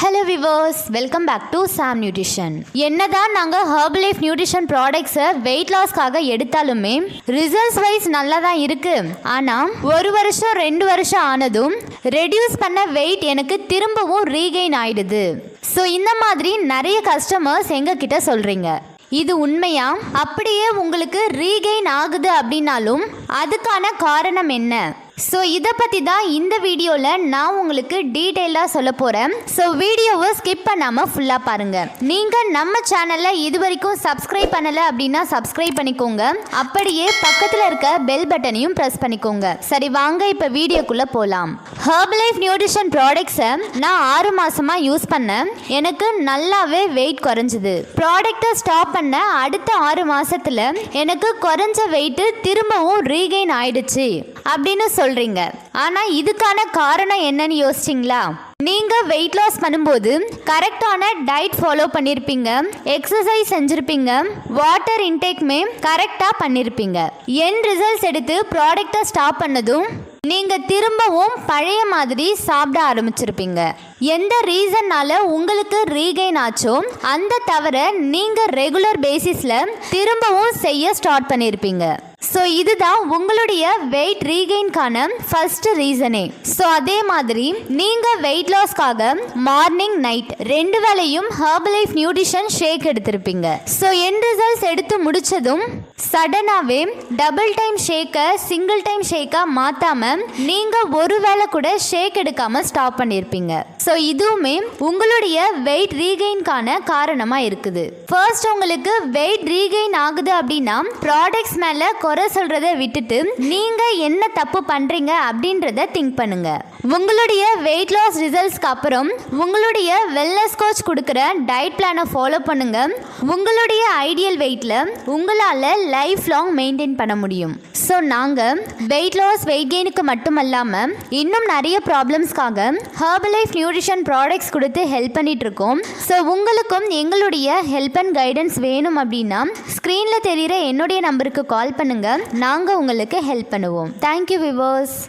Hello viewers, welcome back to Sam nutrition. என்னதான் நாங்கள் Herbalife nutrition ப்ராடக்ட்ஸை வெயிட் லாஸ்க்காக எடுத்தாலுமே ரிசல்ட்ஸ் வைஸ் நல்லா தான் இருக்கு. ஆனால் 1 வருஷம் 2 வருஷம் ஆனதும் ரெடியூஸ் பண்ண வெயிட் எனக்கு திரும்பவும் ரீகெயின் ஆயிடுது. ஸோ இந்த மாதிரி நிறைய கஸ்டமர்ஸ் எங்ககிட்ட சொல்றீங்க. இது உண்மையா? அப்படியே உங்களுக்கு ரீகெயின் ஆகுது அப்படின்னாலும் அதுக்கான காரணம் என்ன? ஸோ இதை பற்றி தான் இந்த வீடியோவில் நான் உங்களுக்கு டீட்டெயிலாக சொல்ல போகிறேன். ஸோ வீடியோவை ஸ்கிப் பண்ணாமல் ஃபுல்லாக பாருங்கள். நீங்கள் நம்ம சேனலில் இது வரைக்கும் சப்ஸ்கிரைப் பண்ணலை அப்படின்னா சப்ஸ்கிரைப் பண்ணிக்கோங்க. அப்படியே பக்கத்தில் இருக்க பெல் பட்டனையும் ப்ரெஸ் பண்ணிக்கோங்க. சரி, வாங்க இப்போ வீடியோக்குள்ளே போகலாம். ஹெர்பலைஃப் நியூட்ரிஷன் ப்ராடக்ட்ஸை நான் 6 மாதமாக யூஸ் பண்ணேன். எனக்கு நல்லாவே வெயிட் குறைஞ்சிது. ப்ராடக்டை ஸ்டாப் பண்ண அடுத்த 6 மாதத்தில் எனக்கு குறைஞ்ச வெயிட்டு திரும்பவும் ரீகெயின் ஆயிடுச்சு அப்படின்னு சொல்றீங்க. ஆனா இதுக்கான காரணம் என்னன்னு யோசிச்சிங்களா? நீங்க வெயிட் லாஸ் பண்ணும்போது கரெக்டான டயட் ஃபாலோ பண்ணிருப்பீங்க, எக்ஸசைஸ் செஞ்சிருப்பீங்க, வாட்டர் இன்டேக்மே கரெக்டா பண்ணிருப்பீங்க. என் ரிசல்ட்ஸ் எடுத்து ப்ராடக்டை ஸ்டாப் பண்ணதும் நீங்க திரும்பவும் பழைய மாதிரி சாப்பிட ஆரம்பிச்சிருப்பீங்க. எந்த ரீசன்னால உங்களுக்கு ரீகெயின் ஆச்சோ அந்த தவிர நீங்க ரெகுலர் பேசிஸ்ல திரும்பவும் செய்ய ஸ்டார்ட் பண்ணிருப்பீங்க. ஸோ இதுதான் உங்களுடைய வெயிட் ரீகெயின்கான ஃபர்ஸ்ட் ரீசனே. ஸோ அதே மாதிரி நீங்கள் வெயிட் லாஸ்க்காக மார்னிங் நைட் 2 வேளையும் ஹெர்பலைஃப் நியூட்ரிஷன் ஷேக் எடுத்திருப்பீங்க. ஸோ என் ரிசல்ட்ஸ் எடுத்து முடிச்சதும் சடனாகவே டபுள் டைம் ஷேக்கை சிங்கிள் டைம் ஷேக்காக மாற்றாமல் நீங்கள் ஒரு வேளை கூட ஷேக் எடுக்காமல் ஸ்டாப் பண்ணியிருப்பீங்க. ஸோ இதுவுமே உங்களுடைய வெயிட் ரீகெயின்கான காரணமாக இருக்குது. ஃபர்ஸ்ட் உங்களுக்கு வெயிட் ரீகெயின் ஆகுது அப்படின்னா ப்ராடக்ட்ஸ் மேலே குறை சொல்றதை விட்டுட்டு நீங்க என்ன தப்பு பண்றீங்க அப்படின்றத திங்க் பண்ணுங்க. உங்களுடைய வெயிட் லாஸ் ரிசல்ட்ஸ்க்கு அப்புறம் உங்களுடைய வெல்னஸ் கோச் கொடுக்குற டயட் பிளானை ஃபாலோ பண்ணுங்க. உங்களுடைய ஐடியல் வெயிட்ல உங்களால லைஃப் லாங் மெயின்டைன் பண்ண முடியும். ஸோ நாங்கள் வெயிட் லாஸ் வெயிட் கெயினுக்கு மட்டுமல்லாமல் இன்னும் நிறைய ப்ராப்ளம்ஸ்க்காக ஹெர்பலைஃப் நியூட்ரிஷன் ப்ராடக்ட்ஸ் கொடுத்து ஹெல்ப் பண்ணிட்டு இருக்கோம். ஸோ உங்களுக்கும் எங்களுடைய ஹெல்ப் அண்ட் கைடன்ஸ் வேணும் அப்படின்னா ஸ்க்ரீனில் தெரிகிற என்னுடைய நம்பருக்கு கால் பண்ணுங்க. நாங்கள் உங்களுக்கு ஹெல்ப் பண்ணுவோம். Thank you viewers.